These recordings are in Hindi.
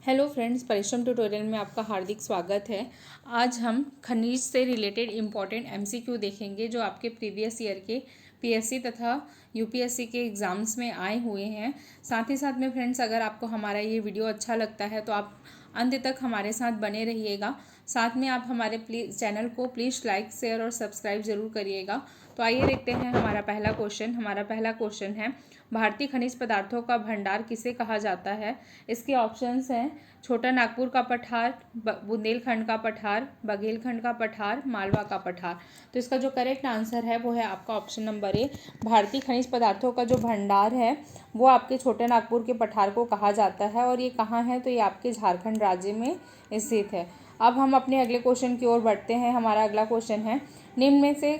हेलो फ्रेंड्स, परिश्रम ट्यूटोरियल में आपका हार्दिक स्वागत है। आज हम खनिज से रिलेटेड इम्पॉर्टेंट एमसीक्यू देखेंगे जो आपके प्रीवियस ईयर के पीएससी तथा यूपीएससी के एग्ज़ाम्स में आए हुए हैं। साथ ही साथ में फ्रेंड्स, अगर आपको हमारा ये वीडियो अच्छा लगता है तो आप अंत तक हमारे साथ बने रहिएगा। साथ में आप हमारे चैनल को प्लीज़ लाइक, शेयर और सब्सक्राइब ज़रूर करिएगा। तो आइए देखते हैं हमारा पहला क्वेश्चन है, भारतीय खनिज पदार्थों का भंडार किसे कहा जाता है। इसके ऑप्शंस हैं छोटा नागपुर का पठार, बुंदेलखंड का पठार, बघेलखंड का पठार, मालवा का पठार। तो इसका जो करेक्ट आंसर है वो है आपका ऑप्शन नंबर ए। भारतीय खनिज पदार्थों का जो भंडार है वो आपके छोटे नागपुर के पठार को कहा जाता है। और ये कहाँ है, तो ये आपके झारखंड राज्य में स्थित है। अब हम अपने अगले क्वेश्चन की ओर बढ़ते हैं। हमारा अगला क्वेश्चन है, निम्न में से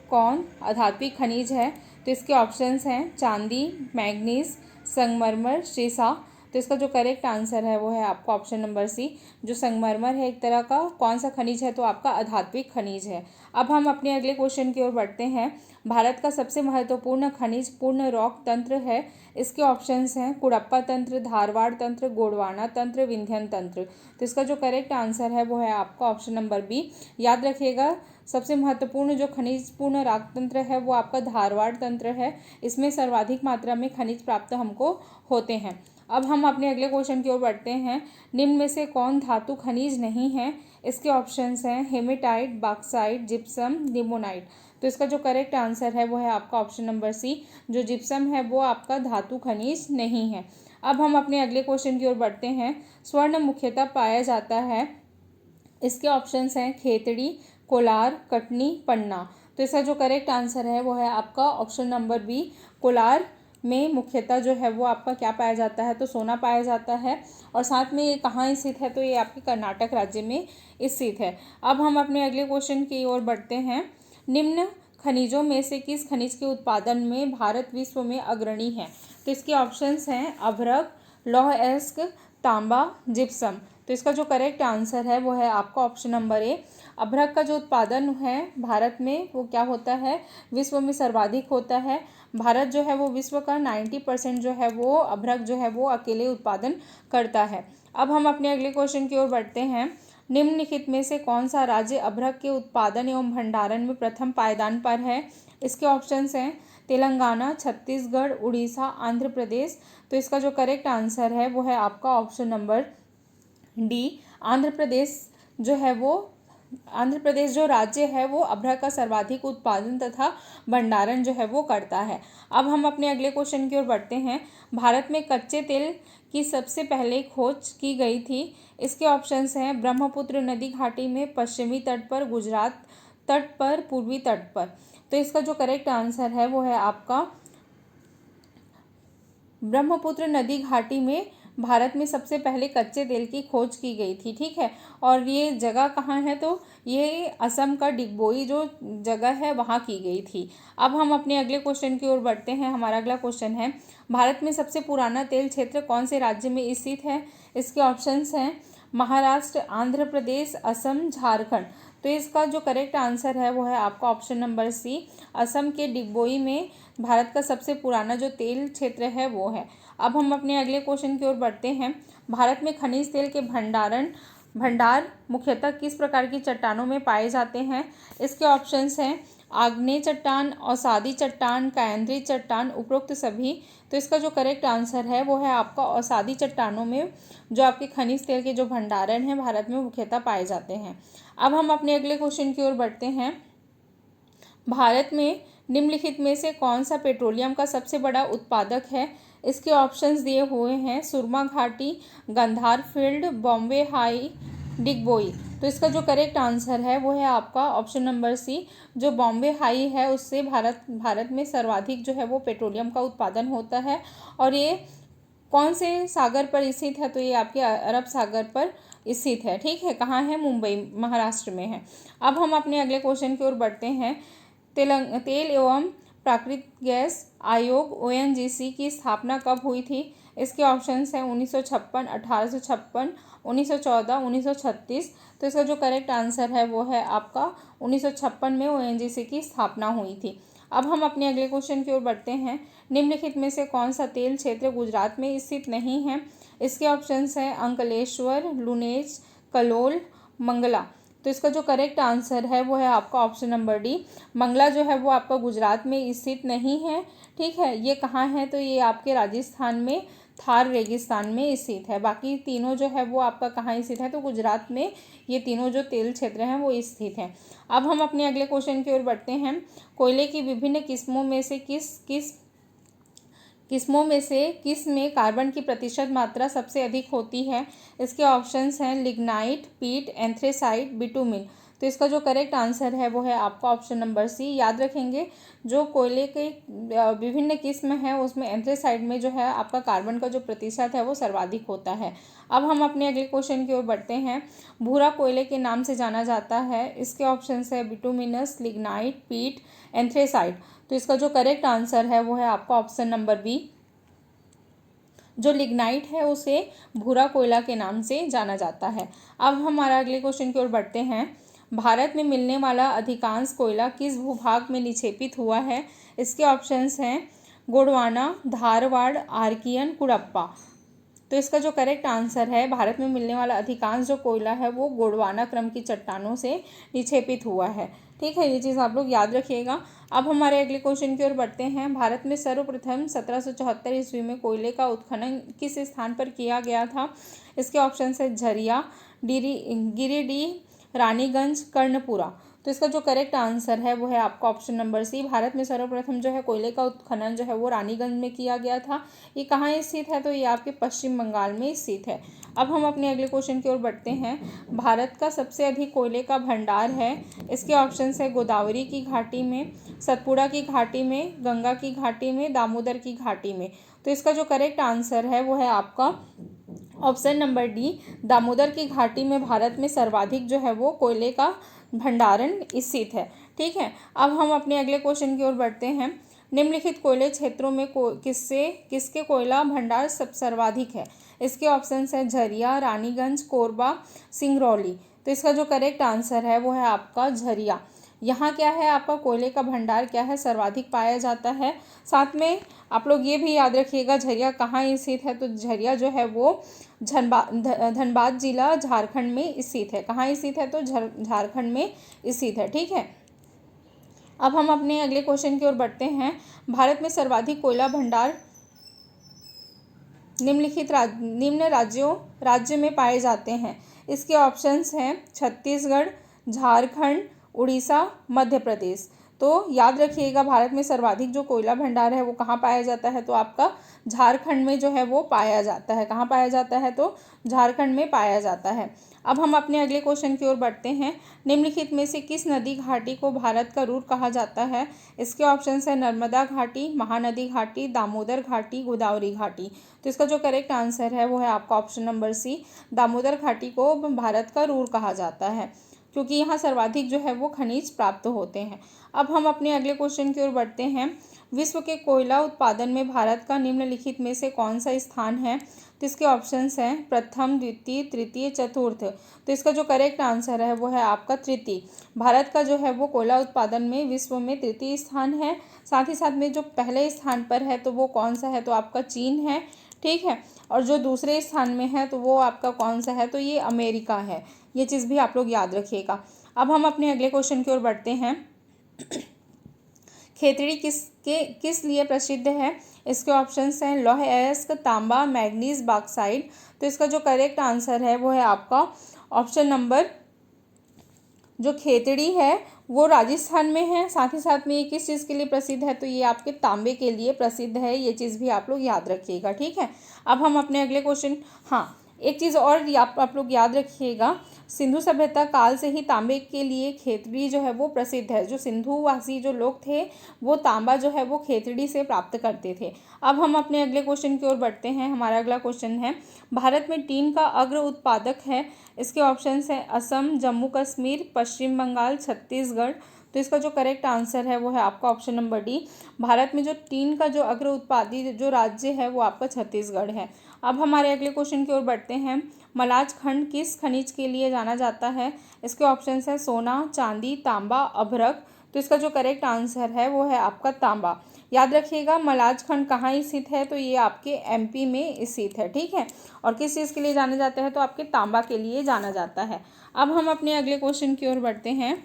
कौन अधात्विक खनिज है। तो इसके ऑप्शंस हैं चांदी, मैग्नीज, संगमरमर, शीशा। तो इसका जो करेक्ट आंसर है वो है आपका ऑप्शन नंबर सी। जो संगमरमर है एक तरह का कौन सा खनिज है, तो आपका अधात्विक खनिज है। अब हम अपने अगले क्वेश्चन की ओर बढ़ते हैं। भारत का सबसे महत्वपूर्ण खनिज पूर्ण रॉक तंत्र है। इसके ऑप्शंस हैं कुड़प्पा तंत्र, धारवाड़ तंत्र, गोंडवाना तंत्र, विंध्यन तंत्र। तो इसका जो करेक्ट आंसर है वो है आपका ऑप्शन नंबर बी। याद रखिएगा, सबसे महत्वपूर्ण जो खनिज पूर्ण रॉक तंत्र है वो आपका धारवाड़ तंत्र है। इसमें सर्वाधिक मात्रा में खनिज प्राप्त हमको होते हैं। अब हम अपने अगले क्वेश्चन की ओर बढ़ते हैं। निम्न में से कौन धातु खनिज नहीं है। इसके ऑप्शंस हैं हेमेटाइट, बॉक्साइट, जिप्सम, लिमोनाइट। तो इसका जो करेक्ट आंसर है वो है आपका ऑप्शन नंबर सी। जो जिप्सम है वो आपका धातु खनिज नहीं है। अब हम अपने अगले क्वेश्चन की ओर बढ़ते हैं। स्वर्ण मुख्यतः पाया जाता है। इसके ऑप्शंस हैं खेतड़ी, कोलार, कटनी, पन्ना। तो इसका जो करेक्ट आंसर है वो है आपका ऑप्शन नंबर बी। कोलार में मुख्यतः जो है वो आपका क्या पाया जाता है, तो सोना पाया जाता है। और साथ में ये कहाँ स्थित है, तो ये आपके कर्नाटक राज्य में स्थित है। अब हम अपने अगले क्वेश्चन की ओर बढ़ते हैं। निम्न खनिजों में से किस खनिज के उत्पादन में भारत विश्व में अग्रणी है। तो इसके ऑप्शंस हैं अभ्रक, लौह अयस्क, तांबा, जिप्सम। तो इसका जो करेक्ट आंसर है वो है आपका ऑप्शन नंबर ए। अभ्रक का जो उत्पादन है भारत में वो क्या होता है, विश्व में सर्वाधिक होता है। भारत जो है वो विश्व का 90% जो है वो अभ्रक जो है वो अकेले उत्पादन करता है। अब हम अपने अगले क्वेश्चन की ओर बढ़ते हैं। निम्नलिखित में से कौन सा राज्य अभ्रक के उत्पादन एवं भंडारण में प्रथम पायदान पर है। इसके ऑप्शंस हैं तेलंगाना, छत्तीसगढ़, उड़ीसा, आंध्र प्रदेश। तो इसका जो करेक्ट आंसर है वो है आपका option number D. Andhra Pradesh जो राज्य है वो अभ्रक का सर्वाधिक उत्पादन तथा भंडारण जो है वो करता है। अब हम अपने अगले क्वेश्चन की ओर बढ़ते हैं। भारत में कच्चे तेल की सबसे पहले खोज की गई थी। इसके ऑप्शंस हैं ब्रह्मपुत्र नदी घाटी में, पश्चिमी तट पर, गुजरात तट पर, पूर्वी तट पर। तो इसका जो करेक्ट आंसर है वो है आपका ब्रह्मपुत्र नदी घाटी में भारत में सबसे पहले कच्चे तेल की खोज की गई थी। ठीक है, और ये जगह कहाँ है, तो ये असम का डिगबोई जो जगह है वहाँ की गई थी। अब हम अपने अगले क्वेश्चन की ओर बढ़ते हैं। हमारा अगला क्वेश्चन है, भारत में सबसे पुराना तेल क्षेत्र कौन से राज्य में स्थित है। इसके ऑप्शंस हैं महाराष्ट्र, आंध्र प्रदेश, असम, झारखंड। तो इसका जो करेक्ट आंसर है वो है आपका ऑप्शन नंबर सी। असम के डिगबोई में भारत का सबसे पुराना जो तेल क्षेत्र है वो है। अब हम अपने अगले क्वेश्चन की ओर बढ़ते हैं। भारत में खनिज तेल के भंडार मुख्यतः किस प्रकार की चट्टानों में पाए जाते हैं। इसके ऑप्शंस हैं आग्नेय चट्टान, औसादी चट्टान, कायंद्री चट्टान, उपरोक्त सभी। तो इसका जो करेक्ट आंसर है वो है आपका औसादी चट्टानों में जो आपके खनिज तेल के जो भंडारण हैं भारत में मुख्यतः पाए जाते हैं। अब हम अपने अगले क्वेश्चन की ओर बढ़ते हैं। भारत में निम्नलिखित में से कौन सा पेट्रोलियम का सबसे बड़ा उत्पादक है। इसके ऑप्शंस दिए हुए हैं सुरमा घाटी, गंधार फील्ड, बॉम्बे हाई, डिगबोई। तो इसका जो करेक्ट आंसर है वो है आपका ऑप्शन नंबर सी। जो बॉम्बे हाई है उससे भारत में सर्वाधिक जो है वो पेट्रोलियम का उत्पादन होता है। और ये कौन से सागर पर स्थित है, तो ये आपके अरब सागर पर स्थित है। ठीक है, कहाँ है, मुंबई महाराष्ट्र में है। अब हम अपने अगले क्वेश्चन की ओर बढ़ते हैं। तेल एवं प्राकृतिक गैस आयोग ओएनजीसी की स्थापना कब हुई थी। इसके ऑप्शंस हैं 1956, 1856, 1914, 1936। तो इसका जो करेक्ट आंसर है वो है आपका 1956 में ओएनजीसी की स्थापना हुई थी। अब हम अपने अगले क्वेश्चन की ओर बढ़ते हैं। निम्नलिखित में से कौन सा तेल क्षेत्र गुजरात में स्थित नहीं है? इसके ऑप्शंस हैं अंकलेश्वर, लुनेज, कलोल, मंगला। तो इसका जो करेक्ट आंसर है वो है आपका ऑप्शन नंबर डी, मंगला जो है वो आपका गुजरात में स्थित नहीं है। ठीक है, ये कहाँ है? तो ये आपके राजस्थान में थार रेगिस्तान में स्थित है। बाकी तीनों जो है वो आपका कहाँ स्थित है? तो गुजरात में ये तीनों जो तेल क्षेत्र हैं वो स्थित हैं। अब हम अपने अगले क्वेश्चन की ओर बढ़ते हैं। कोयले की विभिन्न किस्मों में से किस में कार्बन की प्रतिशत मात्रा सबसे अधिक होती है? इसके ऑप्शंस हैं लिग्नाइट, पीट, एंथ्रेसाइट, बिटुमिन। तो इसका जो करेक्ट आंसर है वो है आपका ऑप्शन नंबर सी। याद रखेंगे, जो कोयले के विभिन्न किस्म है उसमें एंथ्रेसाइट में जो है आपका कार्बन का जो प्रतिशत है वो सर्वाधिक होता है। अब हम अपने अगले क्वेश्चन की ओर बढ़ते हैं। भूरा कोयले के नाम से जाना जाता है। इसके ऑप्शंस है बिटुमिनस, लिग्नाइट, पीट, एंथ्रेसाइट। तो इसका जो करेक्ट आंसर है वो है आपका ऑप्शन नंबर बी। जो लिग्नाइट है उसे भूरा कोयला के नाम से जाना जाता है। अब हमारा अगले क्वेश्चन की ओर बढ़ते हैं। भारत में मिलने वाला अधिकांश कोयला किस भूभाग में निक्षेपित हुआ है? इसके ऑप्शंस हैं गोंडवाना, धारवाड़, आर्कियन, कुडप्पा। तो इसका जो करेक्ट आंसर है, भारत में मिलने वाला अधिकांश जो कोयला है वो गोंडवाना क्रम की चट्टानों से निक्षेपित हुआ है। ठीक है, ये चीज़ आप लोग याद रखिएगा। अब हमारे अगले क्वेश्चन की ओर बढ़ते हैं। भारत में सर्वप्रथम 1774 ईस्वी में कोयले का उत्खनन किस स्थान पर किया गया था? इसके ऑप्शन है झरिया, गिरिडीह, रानीगंज, कर्णपुरा। तो इसका जो करेक्ट आंसर है वो है आपका ऑप्शन नंबर सी। भारत में सर्वप्रथम जो है कोयले का उत्खनन जो है वो रानीगंज में किया गया था। ये कहाँ स्थित है? तो ये आपके पश्चिम बंगाल में स्थित है। अब हम अपने अगले क्वेश्चन की ओर बढ़ते हैं। भारत का सबसे अधिक कोयले का भंडार है। इसके ऑप्शंस है गोदावरी की घाटी में, सतपुड़ा की घाटी में, गंगा की घाटी में, दामोदर की घाटी में। तो इसका जो करेक्ट आंसर है वो है आपका ऑप्शन नंबर डी, दामोदर की घाटी में भारत में सर्वाधिक जो है वो कोयले का भंडारण स्थित है। ठीक है, अब हम अपने अगले क्वेश्चन की ओर बढ़ते हैं। निम्नलिखित कोयले क्षेत्रों में किसके कोयला भंडार सर्वाधिक है? इसके ऑप्शंस है झरिया, रानीगंज, कोरबा, सिंगरौली। तो इसका जो करेक्ट आंसर है वो है आपका झरिया। यहाँ क्या है, आपका कोयले का भंडार क्या है, सर्वाधिक पाया जाता है। साथ में आप लोग ये भी याद रखिएगा झरिया कहाँ स्थित है? तो झरिया जो है वो धनबाद जिला झारखंड में स्थित है। कहाँ स्थित है? तो झारखंड में स्थित है। ठीक है, अब हम अपने अगले क्वेश्चन की ओर बढ़ते हैं। भारत में सर्वाधिक कोयला भंडार निम्नलिखित राज्य में पाए जाते हैं। इसके ऑप्शंस हैं छत्तीसगढ़, झारखंड, उड़ीसा, मध्य प्रदेश। तो याद रखिएगा, भारत में सर्वाधिक जो कोयला भंडार है वो कहाँ पाया जाता है? तो आपका झारखंड में जो है वो पाया जाता है। कहाँ पाया जाता है? तो झारखंड में पाया जाता है। अब हम अपने अगले क्वेश्चन की ओर बढ़ते हैं। निम्नलिखित में से किस नदी घाटी को भारत का रूर कहा जाता है? इसके ऑप्शंस है नर्मदा घाटी, महानदी घाटी, दामोदर घाटी, गोदावरी घाटी। तो इसका जो करेक्ट आंसर है वो है आपका ऑप्शन नंबर सी, दामोदर घाटी को भारत का रूर कहा जाता है, क्योंकि यहाँ सर्वाधिक जो है वो खनिज प्राप्त होते हैं। अब हम अपने अगले क्वेश्चन की ओर बढ़ते हैं। विश्व के कोयला उत्पादन में भारत का निम्नलिखित में से कौन सा स्थान है? तो इसके ऑप्शंस हैं प्रथम, द्वितीय, तृतीय, चतुर्थ। तो इसका जो करेक्ट आंसर है वो है आपका तृतीय। भारत का जो है वो कोयला उत्पादन में विश्व में तृतीय स्थान है। साथ ही साथ में जो पहले स्थान पर है तो वो कौन सा है? तो आपका चीन है। ठीक है, और जो दूसरे स्थान में है तो वो आपका कौन सा है? तो ये अमेरिका है। ये चीज़ भी आप लोग याद रखिएगा। अब हम अपने अगले क्वेश्चन की ओर बढ़ते हैं। खेतड़ी किस लिए प्रसिद्ध है? इसके ऑप्शंस हैं लौह अयस्क, तांबा, मैग्नीज, बॉक्साइट। तो इसका जो करेक्ट आंसर है वो है आपका ऑप्शन नंबर, जो खेतड़ी है वो राजस्थान में है। साथ ही साथ में ये किस चीज़ के लिए प्रसिद्ध है? तो ये आपके तांबे के लिए प्रसिद्ध है। ये चीज़ भी आप लोग याद रखिएगा। ठीक है, अब हम अपने अगले क्वेश्चन, हाँ एक चीज़ और आप लोग याद रखिएगा, सिंधु सभ्यता काल से ही तांबे के लिए खेतड़ी जो है वो प्रसिद्ध है। जो सिंधुवासी जो लोग थे वो तांबा जो है वो खेतड़ी से प्राप्त करते थे। अब हम अपने अगले क्वेश्चन की ओर बढ़ते हैं। हमारा अगला क्वेश्चन है, भारत में टीन का अग्र उत्पादक है। इसके ऑप्शंस हैं असम, जम्मू कश्मीर, पश्चिम बंगाल, छत्तीसगढ़। तो इसका जो करेक्ट आंसर है वो है आपका ऑप्शन नंबर डी। भारत में जो टीन का जो अग्र उत्पादी जो राज्य है वो आपका छत्तीसगढ़ है। अब हमारे अगले क्वेश्चन की ओर बढ़ते हैं। मलाज खंड किस खनिज के लिए जाना जाता है? इसके ऑप्शंस हैं सोना, चांदी, तांबा, अभ्रक। तो इसका जो करेक्ट आंसर है वो है आपका तांबा। याद रखिएगा मलाज खंड कहाँ स्थित है, तो ये आपके एमपी में स्थित है। ठीक है, और किस चीज़ के लिए जाना जाता है, तो आपके तांबा के लिए जाना जाता है। अब हम अपने अगले क्वेश्चन की ओर बढ़ते हैं।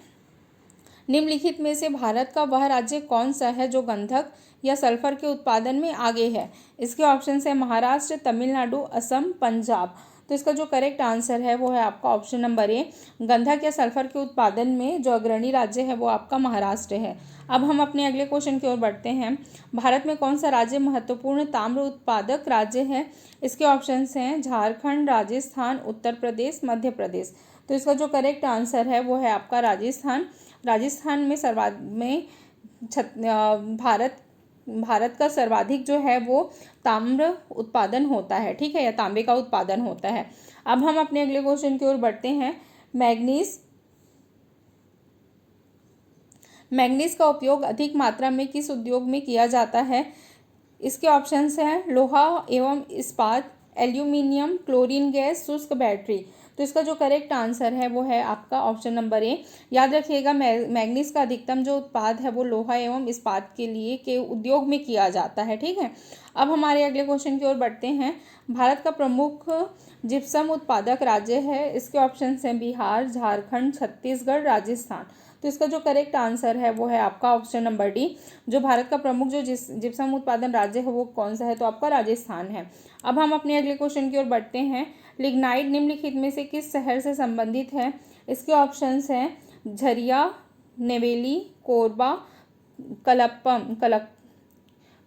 निम्नलिखित में से भारत का वह राज्य कौन सा है जो गंधक या सल्फर के उत्पादन में आगे है। इसके ऑप्शन है महाराष्ट्र, तमिलनाडु, असम, पंजाब। तो इसका जो करेक्ट आंसर है वो है आपका ऑप्शन नंबर ए, गंधक या सल्फर के उत्पादन में जो अग्रणी राज्य है वो आपका महाराष्ट्र है। अब हम अपने अगले क्वेश्चन की ओर बढ़ते हैं। भारत में कौन सा राज्य महत्वपूर्ण ताम्र उत्पादक राज्य है। इसके ऑप्शंस हैं झारखंड, राजस्थान, उत्तर प्रदेश, मध्य प्रदेश। तो इसका जो करेक्ट आंसर है वो है आपका राजस्थान। राजस्थान में भारत का सर्वाधिक जो है वो ताम्र उत्पादन होता है। ठीक है, या तांबे का उत्पादन होता है। अब हम अपने अगले क्वेश्चन की ओर बढ़ते हैं। मैग्नीज का उपयोग अधिक मात्रा में किस उद्योग में किया जाता है। इसके ऑप्शंस हैं लोहा एवं इस्पात, एल्यूमिनियम, क्लोरीन गैस, शुष्क बैटरी। तो इसका जो करेक्ट आंसर है वो है आपका ऑप्शन नंबर ए। याद रखिएगा मैग्नीज का अधिकतम जो उत्पाद है वो लोहा एवं इस्पात के उद्योग में किया जाता है। ठीक है, अब हमारे अगले क्वेश्चन की ओर बढ़ते हैं। भारत का प्रमुख जिप्सम उत्पादक राज्य है। इसके ऑप्शन हैं बिहार, झारखंड, छत्तीसगढ़, राजस्थान। तो इसका जो करेक्ट आंसर है वो है आपका ऑप्शन नंबर डी। जो भारत का प्रमुख जो जिप्सम उत्पादन राज्य है वो कौन सा है, तो आपका राजस्थान है। अब हम अपने अगले क्वेश्चन की ओर बढ़ते हैं। लिग्नाइट निम्नलिखित में से किस शहर से संबंधित है। इसके ऑप्शंस हैं झरिया, नेवेली, कोरबा,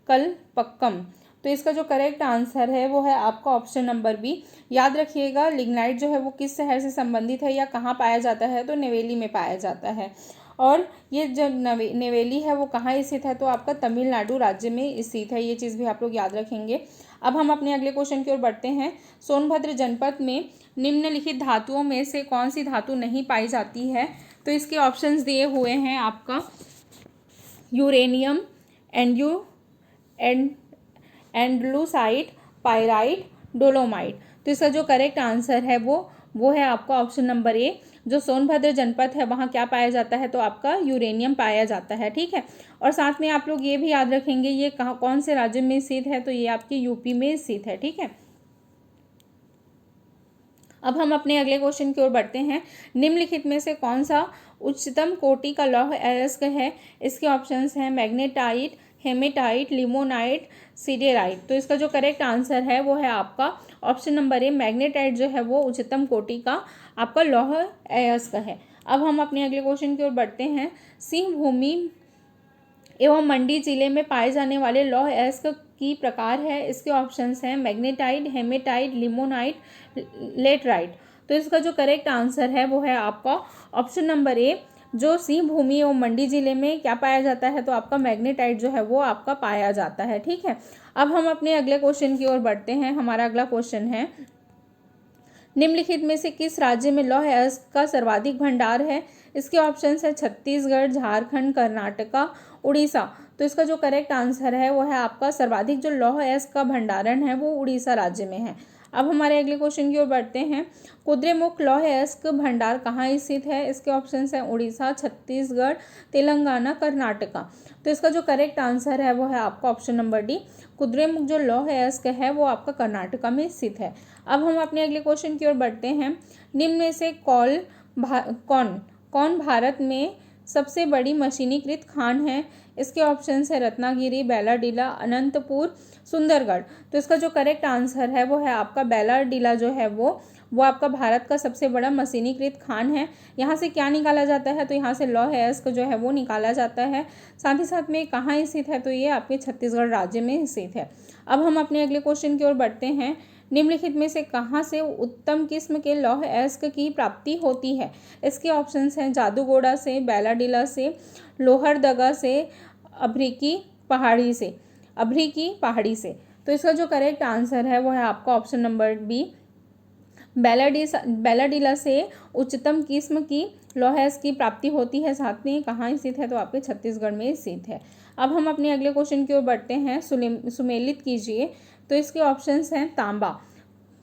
कलपक्कम। तो इसका जो करेक्ट आंसर है वो है आपका ऑप्शन नंबर बी। याद रखिएगा लिग्नाइट जो है वो किस शहर से संबंधित है या कहाँ पाया जाता है, तो नेवेली में पाया जाता है। और ये जो नेवेली है वो कहाँ स्थित है, तो आपका तमिलनाडु राज्य में स्थित है। ये चीज़ भी आप लोग याद रखेंगे। अब हम अपने अगले क्वेश्चन की ओर बढ़ते हैं। सोनभद्र जनपद में निम्नलिखित धातुओं में से कौन सी धातु नहीं पाई जाती है। तो इसके ऑप्शंस दिए हुए हैं आपका यूरेनियम, एंडलूसाइट, पायराइट, डोलोमाइट। तो इसका जो करेक्ट आंसर है वो है आपका ऑप्शन नंबर ए। जो सोनभद्र जनपद है वहाँ क्या पाया जाता है, तो आपका यूरेनियम पाया जाता है। ठीक है, और साथ में आप लोग ये भी याद रखेंगे ये कौन से राज्य में स्थित है, तो ये आपके यूपी में स्थित है। ठीक है, अब हम अपने अगले क्वेश्चन की ओर बढ़ते हैं। निम्नलिखित में से कौन सा उच्चतम कोटि का लौह अयस्क है। इसके ऑप्शंस हैं मैग्नेटाइट, हेमेटाइट, लिमोनाइट, सिडेराइट। तो इसका जो करेक्ट आंसर है वो है आपका ऑप्शन नंबर ए। मैग्नेटाइट जो है वो उच्चतम कोटि का आपका लौह अयस्क है। अब हम अपने अगले क्वेश्चन की ओर बढ़ते हैं। सिंह भूमि एवं मंडी जिले में पाए जाने वाले लौह अयस्क की प्रकार है। इसके ऑप्शंस हैं मैग्नेटाइट, हेमेटाइट, लिमोनाइट, लेटराइट। तो इसका जो करेक्ट आंसर है वो है आपका ऑप्शन नंबर ए। जो सिंह भूमि एवं मंडी जिले में क्या पाया जाता है, तो आपका मैग्नेटाइट जो है वो आपका पाया जाता है। ठीक है, अब हम अपने अगले क्वेश्चन की ओर बढ़ते हैं। हमारा अगला क्वेश्चन है निम्नलिखित में से किस राज्य में लौह अयस्क का सर्वाधिक भंडार है। इसके ऑप्शन है छत्तीसगढ़, झारखंड, कर्नाटका, उड़ीसा। तो इसका जो करेक्ट आंसर है वो है आपका सर्वाधिक जो लौह अयस्क का भंडारण है वो उड़ीसा राज्य में है। अब हमारे अगले क्वेश्चन की ओर बढ़ते हैं। कुद्रेमुख लौह अयस्क भंडार कहाँ स्थित है। इसके ऑप्शन हैं उड़ीसा, छत्तीसगढ़, तेलंगाना, कर्नाटका। तो इसका जो करेक्ट आंसर है वो है आपका ऑप्शन नंबर डी। कुद्रेमुख जो लौह अयस्क है वो आपका कर्नाटका में स्थित है। अब हम अपने अगले क्वेश्चन की ओर बढ़ते हैं। निम्न में से कौन भारत में सबसे बड़ी मशीनीकृत खान है। इसके ऑप्शन है रत्नागिरी, बैलाडीला, अनंतपुर, सुंदरगढ़। तो इसका जो करेक्ट आंसर है वो है आपका बैलाडीला जो है वो आपका भारत का सबसे बड़ा मशीनीकृत खान है। यहाँ से क्या निकाला जाता है, तो यहाँ से लौह अयस्क जो है वो निकाला जाता है। साथ ही साथ में कहाँ स्थित है, तो ये आपके छत्तीसगढ़ राज्य में स्थित है। अब हम अपने अगले क्वेश्चन की ओर बढ़ते हैं। निम्नलिखित में से कहाँ से उत्तम किस्म के लौह अयस्क की प्राप्ति होती है। इसके ऑप्शंस हैं जादूगोड़ा से, बैलाडीला से, लोहरदगा से, अभ्रिकी पहाड़ी से। तो इसका जो करेक्ट आंसर है वो है आपका ऑप्शन नंबर बी। बैलाडीला से उच्चतम किस्म की लौह अयस्क की प्राप्ति होती है। साथ में कहाँ स्थित है, तो आपके छत्तीसगढ़ में स्थित है। अब हम अपने अगले क्वेश्चन की ओर बढ़ते हैं। सुमेलित कीजिए। तो इसके ऑप्शंस हैं तांबा।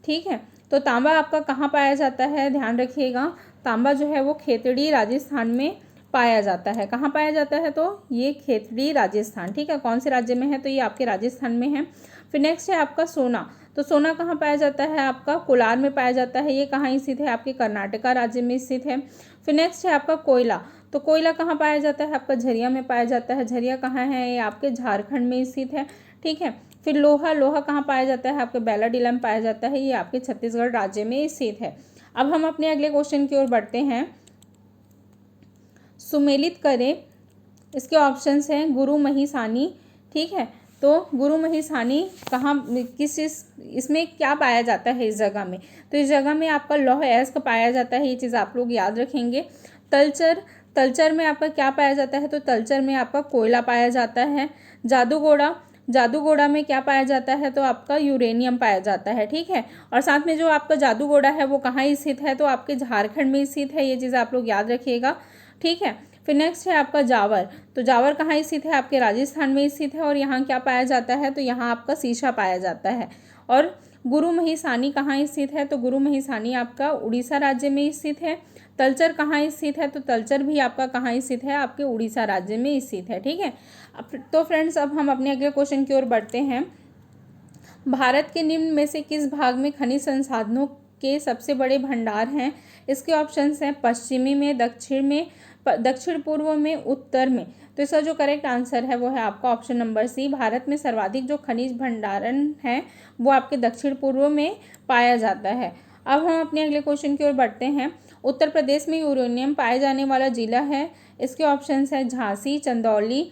ठीक है, तो तांबा आपका कहाँ पाया जाता है, ध्यान रखिएगा। तांबा जो है वो खेतड़ी राजस्थान में पाया जाता है। कहाँ पाया जाता है? तो ये खेतड़ी राजस्थान, ठीक है। कौन से राज्य में है? तो ये आपके राजस्थान में है। फिर नेक्स्ट है आपका सोना। तो सोना कहाँ पाया जाता है? आपका कोलार में पाया जाता है। ये कहाँ स्थित है? आपके कर्नाटका राज्य में स्थित है। फिर नेक्स्ट है आपका कोयला। तो कोयला कहाँ पाया जाता है? आपका झरिया में पाया जाता है। झरिया कहाँ है? ये आपके झारखंड में स्थित है, ठीक है। फिर लोहा, लोहा कहाँ पाया जाता है? आपके बैलाडीला में पाया जाता है। ये आपके छत्तीसगढ़ राज्य में स्थित है। अब हम अपने अगले क्वेश्चन की ओर बढ़ते हैं। सुमेलित करें। इसके ऑप्शंस हैं गुरु महिसानी, ठीक है। तो गुरु महिसानी कहाँ, किस इसमें क्या पाया जाता है इस जगह में? तो इस जगह में आपका लौह अयस्क पाया जाता है। ये चीज़ आप लोग याद रखेंगे। तलचर, तलचर में आपका क्या पाया जाता है? तो तलचर में आपका कोयला पाया जाता है। जादूगोड़ा, जादूगोड़ा में क्या पाया जाता है? तो आपका यूरेनियम पाया जाता है, ठीक है। और साथ में जो आपका जादूगोड़ा है वो कहाँ स्थित है? तो आपके झारखंड में स्थित है। ये चीज़ आप लोग याद रखिएगा, ठीक है। फिर नेक्स्ट है आपका जावर। तो जावर कहाँ स्थित है? आपके राजस्थान में स्थित है। और यहाँ क्या पाया जाता है? तो यहाँ आपका शीशा पाया जाता है। और गुरु महिसानी कहाँ स्थित है? तो गुरु महिसानी आपका उड़ीसा राज्य में स्थित है। तलचर कहाँ स्थित है? तो तलचर भी आपका कहाँ स्थित है? आपके उड़ीसा राज्य में स्थित है, ठीक है। तो फ्रेंड्स, अब हम अपने अगले क्वेश्चन की ओर बढ़ते हैं। भारत के निम्न में से किस भाग में खनिज संसाधनों के सबसे बड़े भंडार हैं? इसके ऑप्शंस हैं पश्चिमी में, दक्षिण में, दक्षिण पूर्व में, उत्तर में। तो इसका जो करेक्ट आंसर है वो है आपका ऑप्शन नंबर सी। भारत में सर्वाधिक जो खनिज भंडारण है वो आपके दक्षिण पूर्व में पाया जाता है। अब हम अपने अगले क्वेश्चन की ओर बढ़ते हैं। उत्तर प्रदेश में यूरेनियम पाए जाने वाला जिला है। इसके ऑप्शंस हैं झांसी, चंदौली,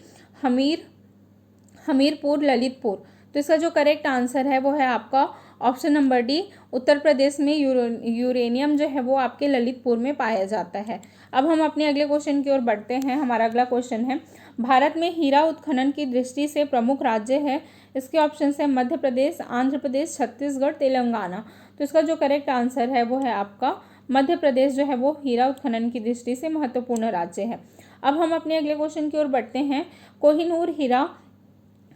हमीरपुर, ललितपुर। तो इसका जो करेक्ट आंसर है वो है आपका option number D. Uttar Pradesh में यूरेनियम जो है वो आपके ललितपुर में पाया जाता है। अब हम अपने अगले क्वेश्चन की ओर बढ़ते हैं। हमारा अगला क्वेश्चन है, भारत में हीरा उत्खनन की दृष्टि से प्रमुख राज्य है। इसके ऑप्शन है मध्य प्रदेश, आंध्र प्रदेश, छत्तीसगढ़, तेलंगाना। तो इसका जो करेक्ट आंसर है वो है आपका मध्य प्रदेश जो है वो हीरा उत्खनन की दृष्टि से महत्वपूर्ण राज्य है। अब हम अपने अगले क्वेश्चन की ओर बढ़ते हैं। कोहिनूर हीरा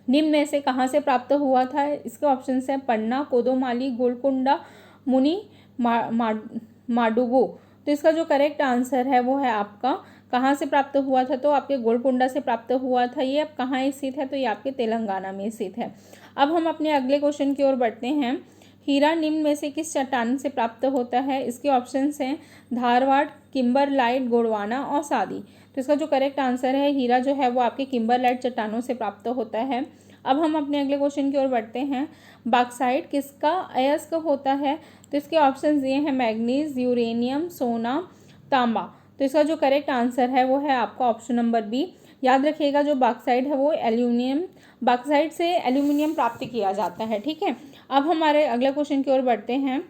निम्न में से कहाँ से प्राप्त हुआ था? इसके ऑप्शन हैं पन्ना, कोदोमाली, गोलकुंडा, मुनी, माडुगु। तो इसका जो करेक्ट आंसर है वो है आपका कहाँ से प्राप्त हुआ था? तो आपके गोलकुंडा से प्राप्त हुआ था। ये अब कहाँ स्थित है? तो ये आपके तेलंगाना में स्थित है। अब हम अपने अगले क्वेश्चन की ओर बढ़ते हैं। हीरा निम्न में से किस चट्टान से प्राप्त होता है? इसके ऑप्शंस हैं धारवाड़, किम्बरलाइट, गोंडवाना और सादी। तो इसका जो करेक्ट आंसर है, हीरा जो है वो आपके किम्बरलाइट चट्टानों से प्राप्त होता है। अब हम अपने अगले क्वेश्चन की ओर बढ़ते हैं। बॉक्साइट किसका अयस्क होता है? तो इसके ऑप्शंस ये हैं मैग्नीज, यूरेनियम, सोना, तांबा। तो इसका जो करेक्ट आंसर है वो है आपका ऑप्शन नंबर बी। याद रखिएगा, जो बॉक्साइट है वो एल्यूमिनियम, बॉक्साइट से एल्यूमिनियम प्राप्त किया जाता है, ठीक है। अब हमारे अगले क्वेश्चन की ओर बढ़ते हैं।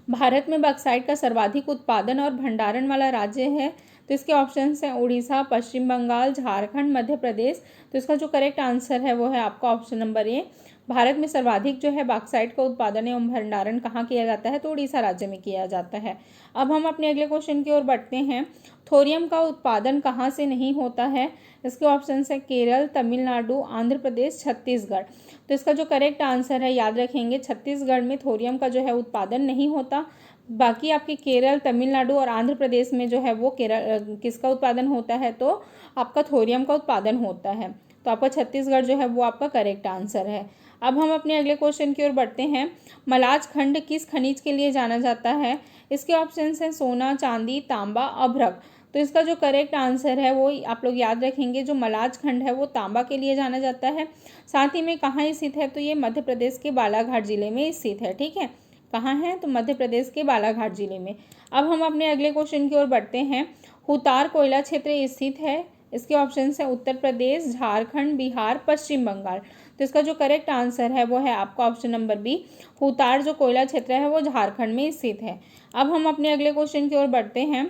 भारत में बॉक्साइट का सर्वाधिक उत्पादन और भंडारण वाला राज्य है। तो इसके ऑप्शंस हैं उड़ीसा, पश्चिम बंगाल, झारखंड, मध्य प्रदेश। तो इसका जो करेक्ट आंसर है वो है आपका ऑप्शन नंबर ए। भारत में सर्वाधिक जो है बॉक्साइट का उत्पादन एवं भंडारण कहाँ किया जाता है? तो उड़ीसा राज्य में किया जाता है। अब हम अपने अगले क्वेश्चन की ओर बढ़ते हैं। थोरियम का उत्पादन कहाँ से नहीं होता है? इसके ऑप्शन है केरल, तमिलनाडु, आंध्र प्रदेश, छत्तीसगढ़। तो इसका जो करेक्ट आंसर है, याद रखेंगे, छत्तीसगढ़ में थोरियम का जो है उत्पादन नहीं होता। बाकी आपके केरल, तमिलनाडु और आंध्र प्रदेश में जो है वो किसका उत्पादन होता है? तो आपका थोरियम का उत्पादन होता है। तो आपका छत्तीसगढ़ जो है वो आपका करेक्ट आंसर है। अब हम अपने अगले क्वेश्चन की ओर बढ़ते हैं। मलाज खंड किस खनिज के लिए जाना जाता है? इसके ऑप्शंस हैं सोना, चांदी, तांबा, अभ्रक। तो इसका जो करेक्ट आंसर है वो आप लोग याद रखेंगे, जो मलाज खंड है वो तांबा के लिए जाना जाता है। साथ ही में कहाँ स्थित है? तो ये मध्य प्रदेश के बालाघाट जिले में स्थित है, ठीक है। कहाँ है? तो मध्य प्रदेश के बालाघाट जिले में। अब हम अपने अगले क्वेश्चन की ओर बढ़ते हैं। हुतार कोयला क्षेत्र स्थित है। इसके ऑप्शन है उत्तर प्रदेश, झारखंड, बिहार, पश्चिम बंगाल। तो इसका जो करेक्ट आंसर है वो है आपका ऑप्शन नंबर बी। हुतार जो कोयला क्षेत्र है वो झारखंड में स्थित है। अब हम अपने अगले क्वेश्चन की ओर बढ़ते हैं।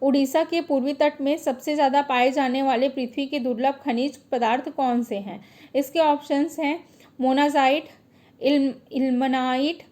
उड़ीसा के पूर्वी तट में सबसे ज़्यादा पाए जाने वाले पृथ्वी के दुर्लभ खनिज पदार्थ कौन से हैं? इसके ऑप्शंस हैं मोनाजाइट, इल्मनाइट,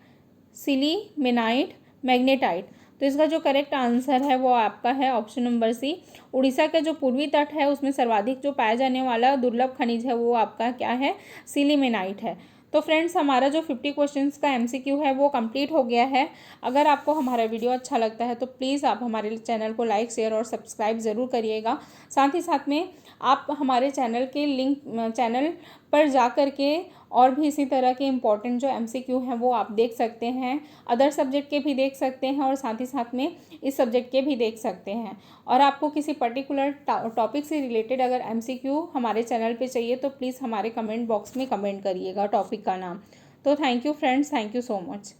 सिलीमेनाइट, मैग्नेटाइट। तो इसका जो करेक्ट आंसर है वो आपका है ऑप्शन नंबर सी। उड़ीसा का जो पूर्वी तट है उसमें सर्वाधिक जो पाया जाने वाला दुर्लभ खनिज है वो आपका क्या है? सिलीमेनाइट है। तो तो फ्रेंड्स हमारा जो 50 क्वेश्चंस का MCQ है वो कंप्लीट हो गया है। अगर आपको हमारा वीडियो अच्छा लगता है तो प्लीज़ आप हमारे चैनल को लाइक शेयर और सब्सक्राइब ज़रूर करिएगा। साथ ही साथ में आप हमारे चैनल के लिंक चैनल पर जा कर के और भी इसी तरह के इम्पॉर्टेंट जो MCQ हैं वो आप देख सकते हैं। अदर सब्जेक्ट के भी देख सकते हैं और साथ ही साथ में इस सब्जेक्ट के भी देख सकते हैं। और आपको किसी पर्टिकुलर टॉपिक से रिलेटेड अगर MCQ हमारे चैनल पे चाहिए तो प्लीज़ हमारे कमेंट बॉक्स में कमेंट करिएगा टॉपिक का नाम। तो thank you friends, thank you so much.